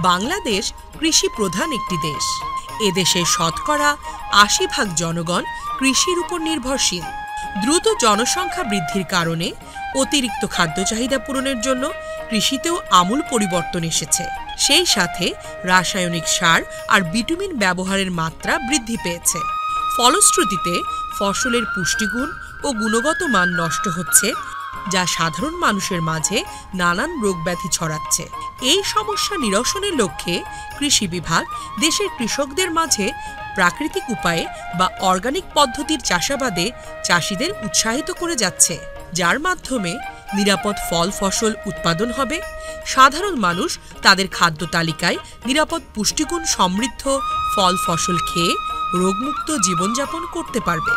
বাংলাদেশ কৃষি প্রধান একটি দেশ। এদেশের শতকরা ৮০% জনগণ কৃষির উপর নির্ভরশীল। দ্রুত জনসংখ্যা বৃদ্ধির কারণে অতিরিক্ত খাদ্য চাহিদা পূরণের জন্য কৃষিতেও আমূল পরিবর্তন এসেছে। সেই সাথে রাসায়নিক সার আর ভিটামিন ব্যবহারের মাত্রা বৃদ্ধি পেয়েছে। ফলশ্রুতিতে ফসলের পুষ্টিগুণ ও গুণগত মান নষ্ট হচ্ছে, যা সাধারণ মানুষের মাঝে নানান রোগব্যাধি ছড়াচ্ছে। এই সমস্যা নিরসনের লক্ষ্যে কৃষি বিভাগ দেশের কৃষকদের মাঝে প্রাকৃতিক উপায়ে বা অর্গানিক পদ্ধতির চাষাবাদে চাষিদের উৎসাহিত করে যাচ্ছে, যার মাধ্যমে নিরাপদ ফল ফসল উৎপাদন হবে। সাধারণ মানুষ তাদের খাদ্য তালিকায় নিরাপদ পুষ্টিগুণ সমৃদ্ধ ফল ফসল খেয়ে রোগমুক্ত জীবনযাপন করতে পারবে।